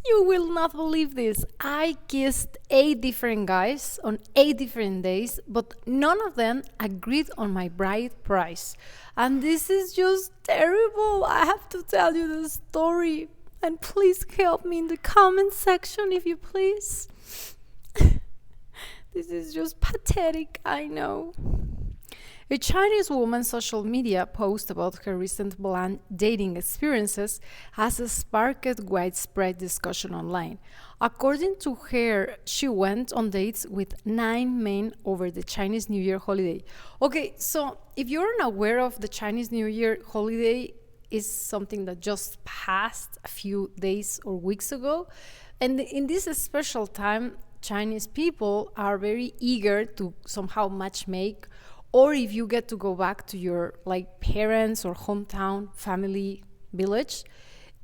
You will not believe this. I kissed 8 different guys on 8 different days, but none of them agreed on my bride price. And this is just terrible. I have to tell you the story. And please help me in the comment section if you please. This is just pathetic, I know. A Chinese woman's social media post about her recent blind dating experiences has sparked widespread discussion online. According to her, she went on dates with 9 men over the Chinese New Year holiday. Okay, so if you're unaware of the Chinese New Year holiday, is something that just passed a few days or weeks ago. And in this special time, Chinese people are very eager to somehow matchmake, or if you get to go back to your like parents or hometown family village,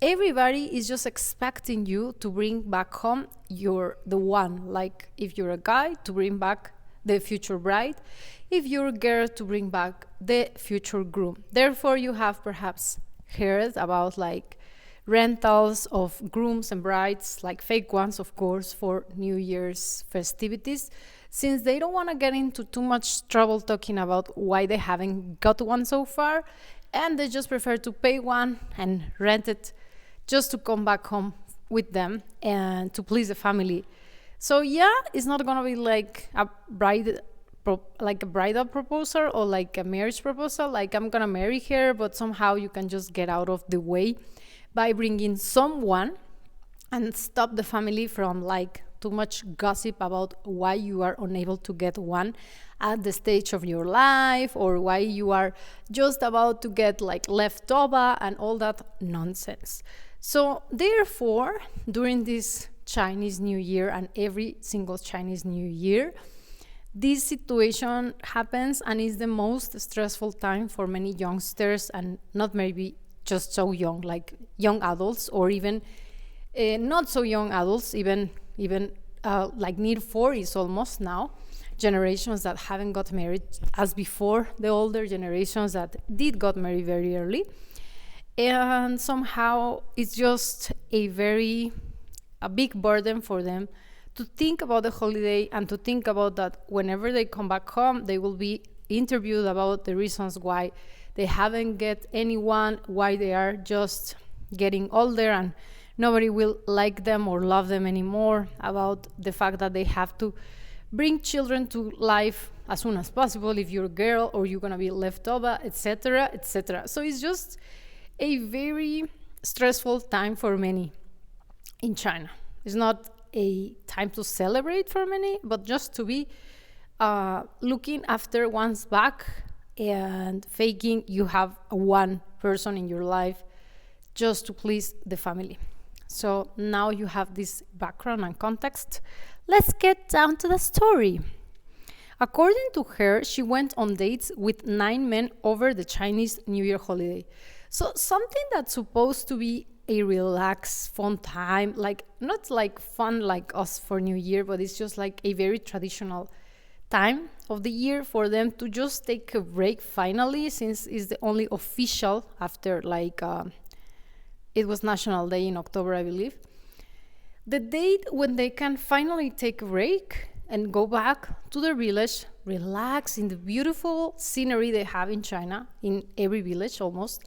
everybody is just expecting you to bring back home the one. Like if you're a guy, to bring back the future bride, if you're a girl, to bring back the future groom. Therefore, you have perhaps heard about like rentals of grooms and brides, like fake ones, of course, for New Year's festivities, since they don't want to get into too much trouble talking about why they haven't got one so far, and they just prefer to pay one and rent it just to come back home with them and to please the family. So yeah, it's not gonna be like a bridal proposal or like a marriage proposal, like I'm gonna marry her, but somehow you can just get out of the way by bringing someone and stop the family from like too much gossip about why you are unable to get one at the stage of your life, or why you are just about to get like leftover and all that nonsense. So therefore, during this Chinese New Year and every single Chinese New Year, this situation happens and is the most stressful time for many youngsters, and not maybe just so young, like young adults, or even not so young adults, even like near 40s almost now, generations that haven't got married as before the older generations that did got married very early. And somehow it's just a big burden for them to think about the holiday, and to think about that whenever they come back home, they will be interviewed about the reasons why they haven't get anyone, why they are just getting older and nobody will like them or love them anymore, about the fact that they have to bring children to life as soon as possible if you're a girl, or you're going to be left over, etc., etc. So it's just a very stressful time for many in China. It's not a time to celebrate for many, but just to be looking after one's back and faking you have one person in your life just to please the family. So now you have this background and context. Let's get down to the story. According to her, she went on dates with 9 men over the Chinese New Year holiday. So something that's supposed to be a relaxed, fun time, like not like fun like us for New Year, but it's just like a very traditional time of the year for them to just take a break finally, since it's the only official after like it was National Day in October, I believe. The date when they can finally take a break and go back to their village, relax in the beautiful scenery they have in China, in every village almost,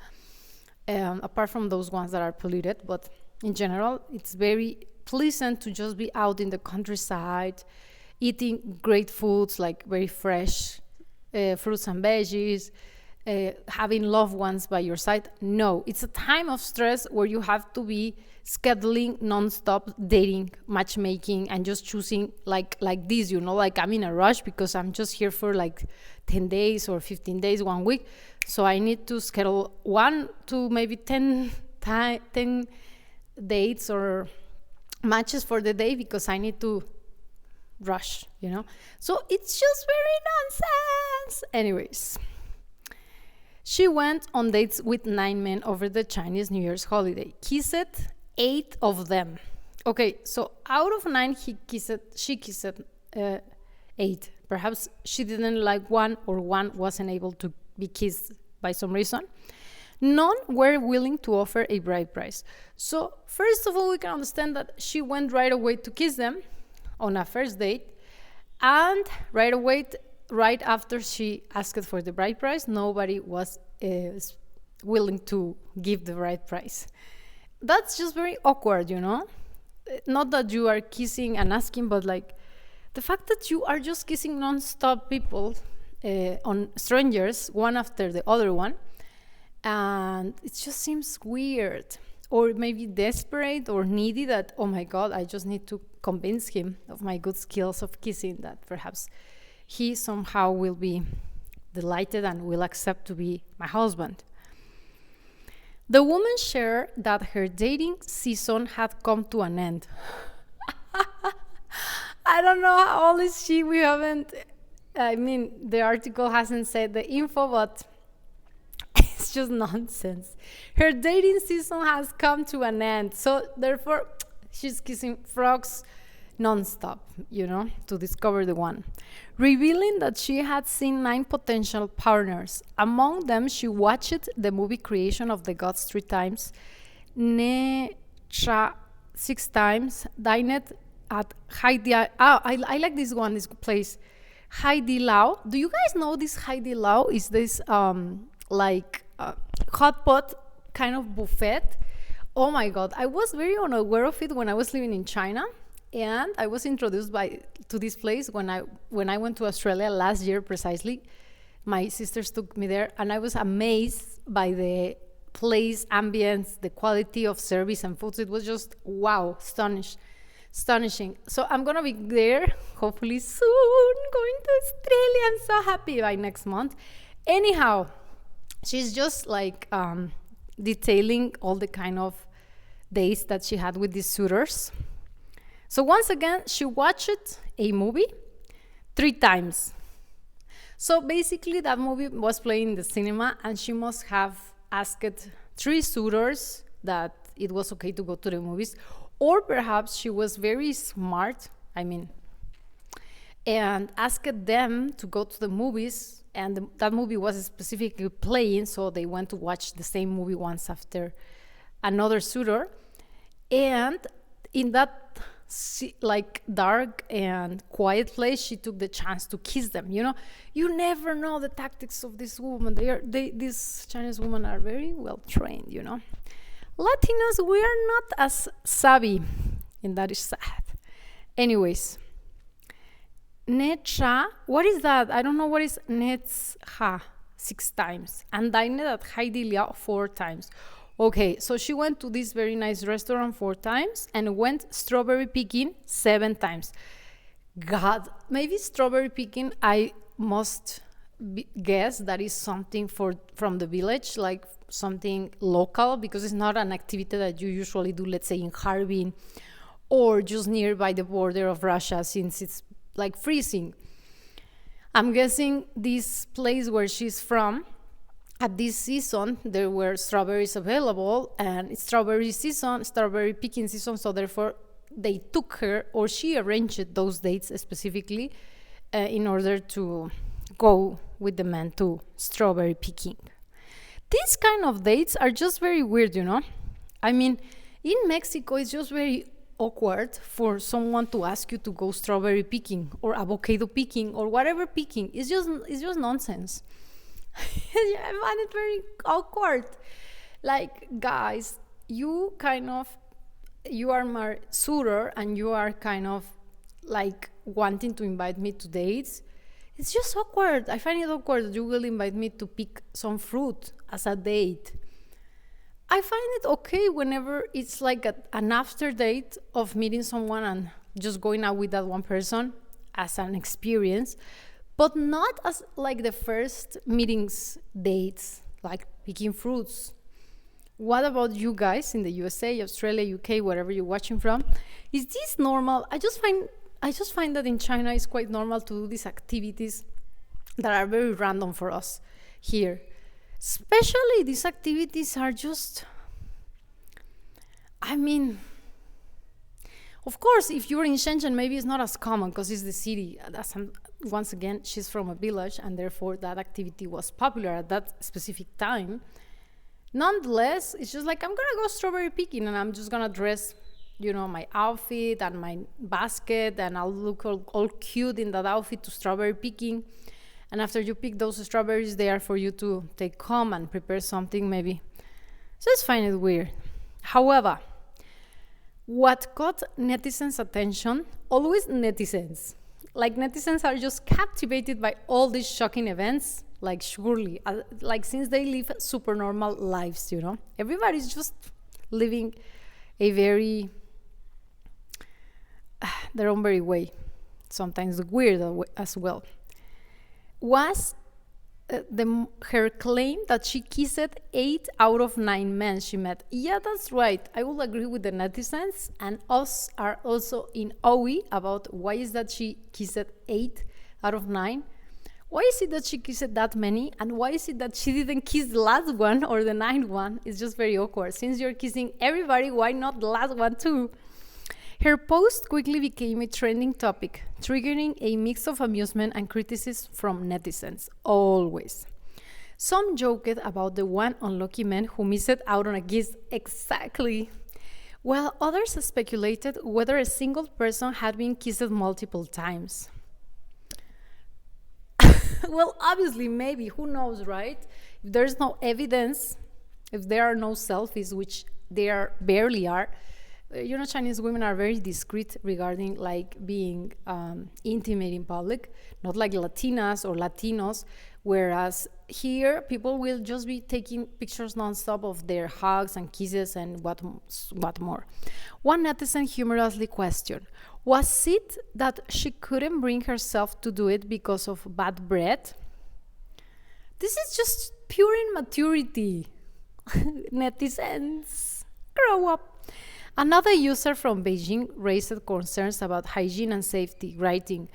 apart from those ones that are polluted. But in general, it's very pleasant to just be out in the countryside, eating great foods like very fresh fruits and veggies, having loved ones by your side. No, it's a time of stress where you have to be scheduling non-stop dating, matchmaking, and just choosing like this, like I'm in a rush because I'm just here for like 10 days or 15 days, 1 week. So I need to schedule 1 to maybe 10 dates or matches for the day because I need to rush. So it's just very nonsense. Anyways, she went on dates with 9 men over the Chinese New Year's holiday. Kissed 8 of them. Okay, so out of 9, she kissed 8. Perhaps she didn't like one, or one wasn't able to be kissed by some reason. None were willing to offer a bride price. So, first of all, we can understand that she went right away to kiss them on a first date, and right after she asked for the bride price, nobody was willing to give the bride price. That's just very awkward, you know? Not that you are kissing and asking, but like the fact that you are just kissing non-stop people on strangers, one after the other one, and it just seems weird, or maybe desperate or needy, that, oh my god, I just need to convince him of my good skills of kissing, that perhaps he somehow will be delighted and will accept to be my husband. The woman shared that her dating season had come to an end. I don't know how old is she. We haven't, I mean, the article hasn't said the info, but it's just nonsense. Her dating season has come to an end. So therefore, she's kissing frogs nonstop, you know, to discover the one. Revealing that she had seen 9 potential partners. Among them, she watched the movie Creation of the Gods 3 times, Necha 6 times, dined at Heidi. I like this one, this place, Heidi Lao. Do you guys know this Heidi Lao? Is this hot pot kind of buffet? Oh my god, I was very unaware of it when I was living in China, and I was introduced to this place when I went to Australia last year precisely. My sisters took me there, and I was amazed by the place, ambience, the quality of service and foods. It was just wow, astonishing. So I'm gonna be there hopefully soon, going to Australia. I'm so happy by next month. Anyhow, she's just like detailing all the kind of days that she had with these suitors. So once again, she watched a movie 3 times. So basically that movie was playing in the cinema, and she must have asked 3 suitors that it was okay to go to the movies, or perhaps she was very smart, and asked them to go to the movies, and that movie was specifically playing, so they went to watch the same movie once after another suitor. And in that like dark and quiet place, she took the chance to kiss them. You know, you never know the tactics of this woman. These Chinese women are very well trained, you know. Latinos, we are not as savvy, and that is sad. Anyways, Necha, what is that? I don't know what is Necha 6 times, and dined at Heidi Liao 4 times. Okay, so she went to this very nice restaurant 4 times and went strawberry picking 7 times. God, maybe strawberry picking, I must guess that is something from the village, like something local, because it's not an activity that you usually do, let's say in Harbin or just nearby the border of Russia, since it's like freezing. I'm guessing this place where she's from, at this season, there were strawberries available, and it's strawberry picking season, so therefore they took her, or she arranged those dates specifically in order to go with the man to strawberry picking. These kind of dates are just very weird, you know? I mean, in Mexico, it's just very awkward for someone to ask you to go strawberry picking or avocado picking or whatever picking. It's just nonsense. I find it very awkward. Like, guys, you are my suitor, and you are kind of like wanting to invite me to dates. It's just awkward. I find it awkward that you will invite me to pick some fruit as a date. I find it okay whenever it's like an after date of meeting someone and just going out with that one person as an experience, but not as like the first meetings dates, like picking fruits. What about you guys in the USA, Australia, UK, wherever you're watching from? Is this normal? I just find that in China it's quite normal to do these activities that are very random for us here. Especially these activities are just, of course, if you're in Shenzhen, maybe it's not as common because it's the city. Once again, she's from a village, and therefore that activity was popular at that specific time. Nonetheless, it's just like I'm gonna go strawberry picking and I'm just gonna dress, my outfit and my basket, and I'll look all cute in that outfit to strawberry picking. And after you pick those strawberries, they are for you to take home and prepare something maybe. So I just find it weird. However, what caught netizens' attention, always netizens. Like netizens are just captivated by all these shocking events, like surely, like since they live super normal lives, Everybody's just living a very, their own very way, sometimes weird as well. Was her claim that she kissed 8 out of 9 men she met. Yeah, that's right. I will agree with the netizens, and us are also in awe about why is that she kissed 8 out of 9. Why is it that she kissed that many, and why is it that she didn't kiss the last one or the 9th one? It's just very awkward. Since you're kissing everybody, why not the last one too? Her post quickly became a trending topic, triggering a mix of amusement and criticism from netizens, always. Some joked about the one unlucky man who missed out on a kiss exactly, while others speculated whether a single person had been kissed multiple times. Well, obviously, maybe, who knows, right? If there's no evidence, if there are no selfies, which there barely are, Chinese women are very discreet regarding like being intimate in public, not like Latinas or Latinos, whereas here people will just be taking pictures nonstop of their hugs and kisses and what more. One netizen humorously questioned, was it that she couldn't bring herself to do it because of bad breath? This is just pure immaturity. Netizens, grow up. Another user from Beijing raised concerns about hygiene and safety, writing,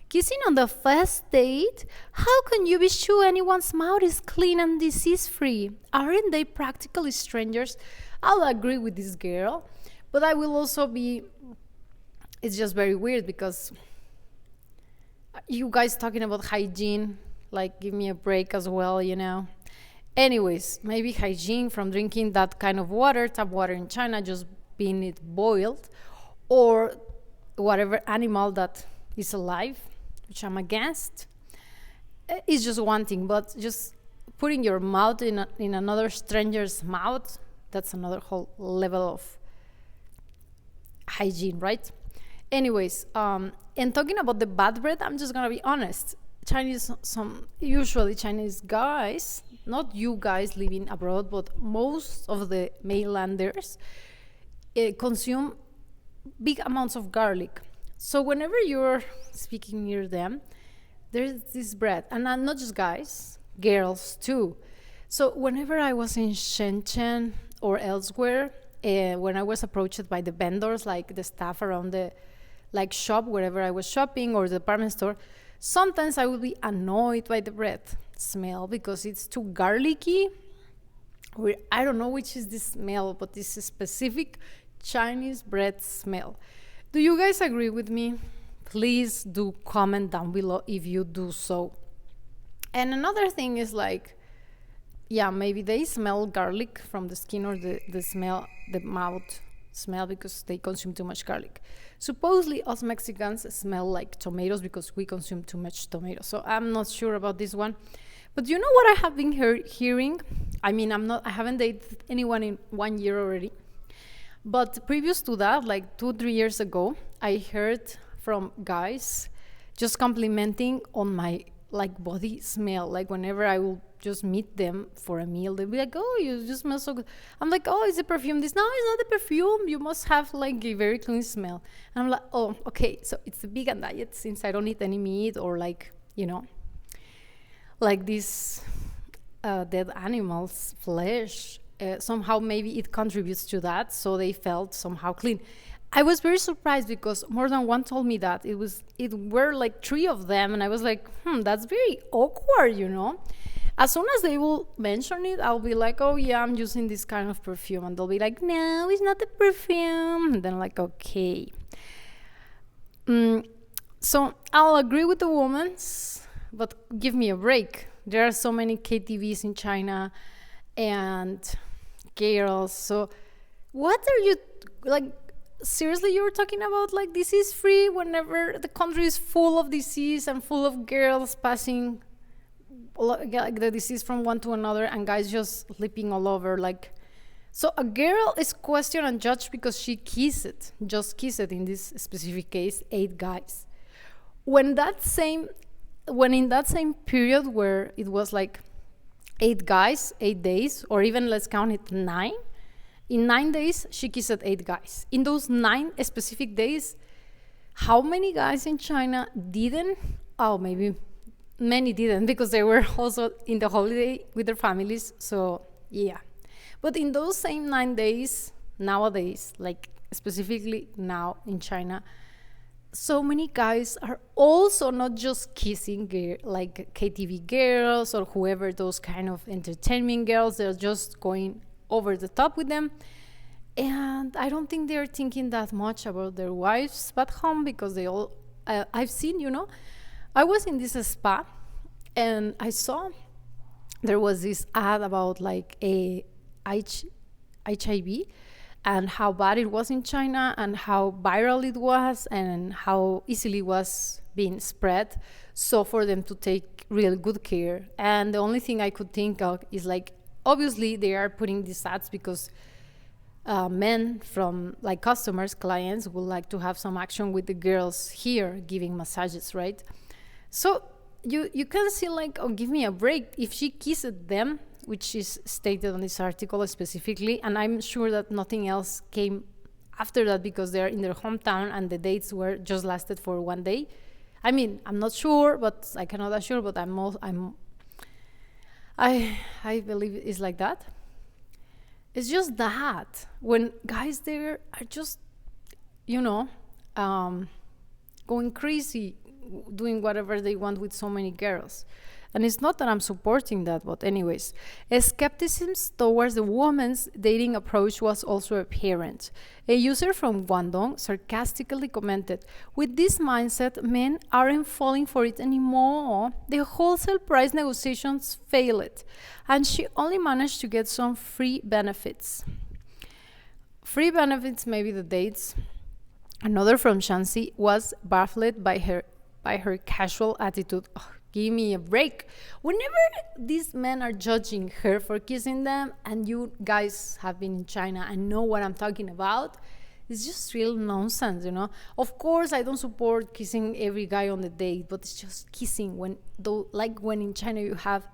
kissing on the first date? How can you be sure anyone's mouth is clean and disease-free? Aren't they practically strangers? I'll agree with this girl, but I will also be... It's just very weird because you guys talking about hygiene, like give me a break as well, Anyways, maybe hygiene from drinking that kind of water, tap water in China, just being it boiled, or whatever animal that is alive, which I'm against, is just one thing. But just putting your mouth in another stranger's mouth, that's another whole level of hygiene, right? Anyways, and talking about the bad breath, I'm just gonna be honest. Usually Chinese guys, not you guys living abroad, but most of the mainlanders consume big amounts of garlic. So whenever you're speaking near them, there's this breath. And not just guys, girls too. So whenever I was in Shenzhen or elsewhere, when I was approached by the vendors, like the staff around the shop, wherever I was shopping, or the department store, sometimes I would be annoyed by the breath smell because it's too garlicky. I don't know which is the smell, but this is specific Chinese bread smell. Do you guys agree with me? Please do comment down below if you do so. And another thing is maybe they smell garlic from the skin, or the mouth smell because they consume too much garlic. Supposedly us Mexicans smell like tomatoes because we consume too much tomatoes. So I'm not sure about this one. But you know what I have been hearing? I mean, I haven't dated anyone in 1 year already. But previous to that, 2-3 years ago, I heard from guys just complimenting on my body smell. Whenever I will just meet them for a meal, they'll be like, oh, you just smell so good. I'm like, oh, is it perfume? No, it's not the perfume. You must have a very clean smell. And I'm like, oh, okay, so it's a vegan diet since I don't eat any meat or these dead animals' flesh. Somehow maybe it contributes to that, so they felt somehow clean. I was very surprised because more than one told me that. It were 3 of them, and I was like, that's very awkward, As soon as they will mention it, I'll be like, oh yeah, I'm using this kind of perfume, and they'll be like, no, it's not the perfume. And then okay. So I'll agree with the woman, but give me a break. There are so many KTVs in China, and girls. So what are you like? Seriously, you're talking about like disease free whenever the country is full of disease and full of girls passing like the disease from one to another and guys just sleeping all over. Like, so a girl is questioned and judged because she just kissed it, in this specific case 8 guys, when in that same period where it was like 8 guys, 8 days, or even let's count it 9. In 9 days, she kissed 8 guys. In those 9 specific days, how many guys in China didn't? Oh, maybe many didn't, because they were also in the holiday with their families. So, yeah. But in those same 9 days, nowadays, like specifically now in China, so many guys are also not just kissing like KTV girls or whoever, those kind of entertainment girls. They're just going over the top with them. And I don't think they're thinking that much about their wives back home, because they all, I've seen, I was in this spa and I saw there was this ad about like a HIV and how bad it was in China and how viral it was and how easily it was being spread. So for them to take real good care. And the only thing I could think of is like, obviously they are putting these ads because men from like customers, clients would like to have some action with the girls here giving massages, right? So you can see like, oh, give me a break. If she kissed them, which is stated on this article specifically, and I'm sure that nothing else came after that because they're in their hometown and the dates were just lasted for 1 day. I mean, I'm not sure, but I cannot assure, but I believe it's like that. It's just that when guys there are just, going crazy, doing whatever they want with so many girls. And it's not that I'm supporting that, but anyways, skepticism towards the woman's dating approach was also apparent. A user from Guangdong sarcastically commented, "With this mindset, men aren't falling for it anymore. The wholesale price negotiations failed, and she only managed to get some free benefits." Free benefits, maybe the dates. Another from Shanxi was baffled by her casual attitude. Oh, give me a break. Whenever these men are judging her for kissing them, and you guys have been in China and know what I'm talking about, it's just real nonsense, Of course, I don't support kissing every guy on the date, but it's just kissing when in China you have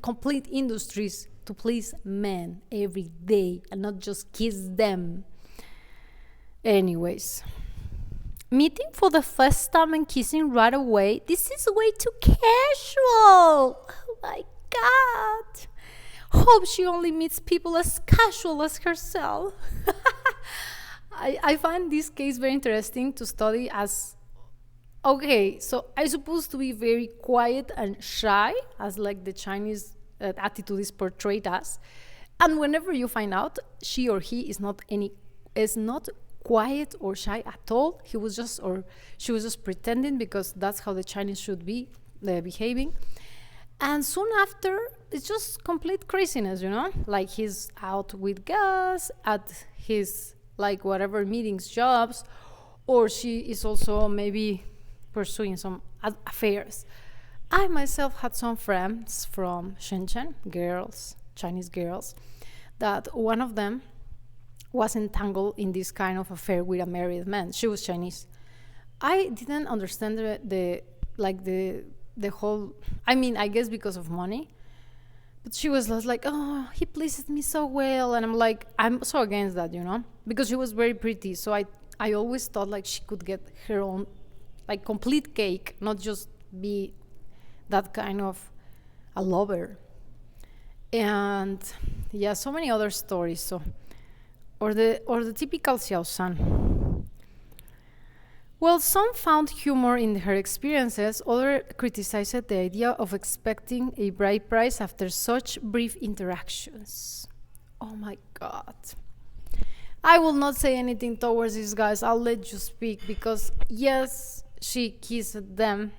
complete industries to please men every day and not just kiss them. Anyways. Meeting for the first time and kissing right away. This is way too casual. Oh my God. Hope she only meets people as casual as herself. I find this case very interesting to study as, okay, so I'm supposed to be very quiet and shy, as like the Chinese attitude is portrayed as. And whenever you find out she or he is not quiet or shy at all, she was just pretending, because that's how the Chinese should be behaving. And soon after, it's just complete craziness, like he's out with gas at his like whatever meetings, jobs, or she is also maybe pursuing some affairs. I myself had some friends from Shenzhen, Chinese girls, that one of them was entangled in this kind of affair with a married man. She was Chinese. I didn't understand the whole, I guess because of money, but she was like, oh, he pleases me so well, and I'm like, I'm so against that, because she was very pretty. So I always thought like she could get her own like complete cake, not just be that kind of a lover. And yeah, so many other stories. So or the typical Xiao San. Well, some found humor in her experiences, others criticized the idea of expecting a bride price after such brief interactions. Oh my God. I will not say anything towards these guys. I'll let you speak, because yes, she kissed them.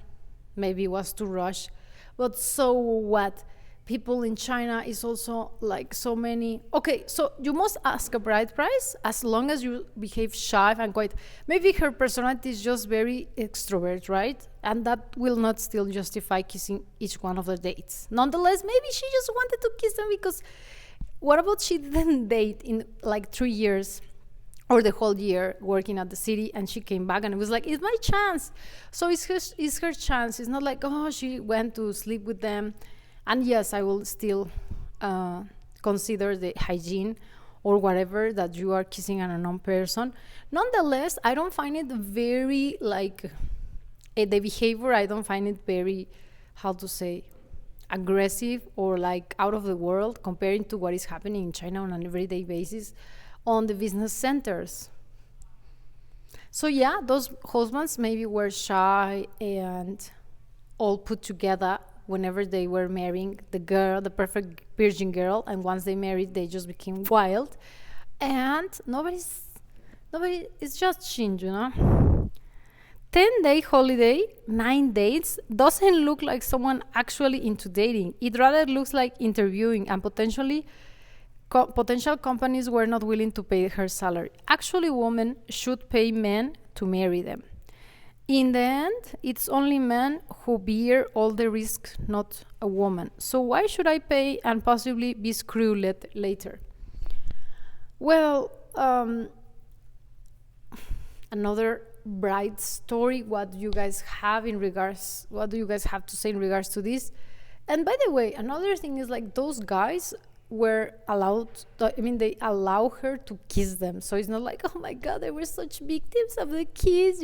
Maybe it was too rushed. But so what? people in China is also like so many. Okay, so you must ask a bride price as long as you behave shy and quiet. Maybe her personality is just very extrovert, right? And that will not still justify kissing each one of the dates. Nonetheless, maybe she just wanted to kiss them because what about she didn't date in like 3 years or the whole year working at the city, and she came back and it was like, it's my chance. So it's her chance. It's not like, oh, she went to sleep with them. And yes, I will still consider the hygiene or whatever that you are kissing an unknown person. Nonetheless, I don't find it very like the behavior. I don't find it very, how to say, aggressive or like out of the world comparing to what is happening in China on an everyday basis on the business centers. So yeah, those husbands maybe were shy and all put together whenever they were marrying the girl, the perfect virgin girl, and once they married, they just became wild, and nobody is judging, 10-day holiday, 9 dates doesn't look like someone actually into dating. It rather looks like interviewing, and potential companies were not willing to pay her salary. Actually, women should pay men to marry them. In the end, it's only men who bear all the risks, not a woman. So why should I pay and possibly be screwed later? Well, another bride story. What do you guys have to say in regards to this? And by the way, another thing is like those guys were allowed, they allow her to kiss them. So it's not like, oh my God, they were such victims of the kiss,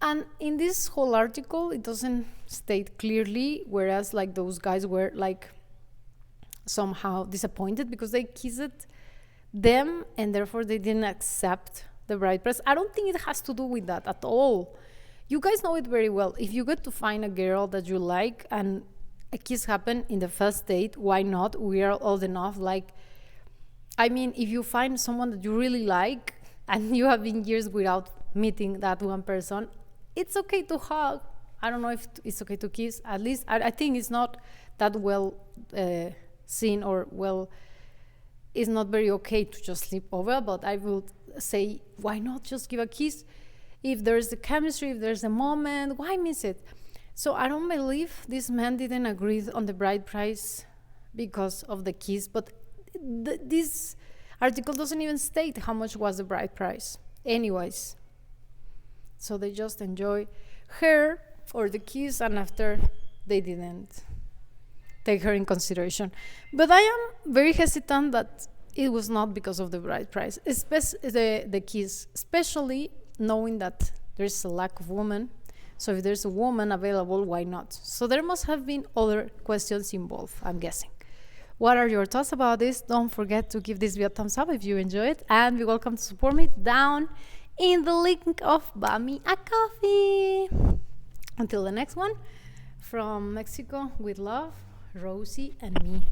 And in this whole article, it doesn't state clearly, whereas like those guys were like somehow disappointed because they kissed them and therefore they didn't accept the bride price. I don't think it has to do with that at all. You guys know it very well. If you get to find a girl that you like and a kiss happened in the first date, why not? We are old enough. If you find someone that you really like and you have been years without meeting that one person, it's okay to hug. I don't know if it's okay to kiss. At least I think it's not that well seen or it's not very okay to just sleep over, but I would say, why not just give a kiss? If there's the chemistry, if there's a moment, why miss it? So I don't believe this man didn't agree on the bride price because of the kiss, but this article doesn't even state how much was the bride price. Anyways, so they just enjoy her or the kiss, and after they didn't take her in consideration. But I am very hesitant that it was not because of the bride price, the kiss, especially knowing that there's a lack of women. So if there's a woman available, why not? So there must have been other questions involved, I'm guessing. What are your thoughts about this? Don't forget to give this video a thumbs up if you enjoy it, and be welcome to support me down in the link of Buy Me a Coffee. Until the next one, from Mexico with love, Rosie and me.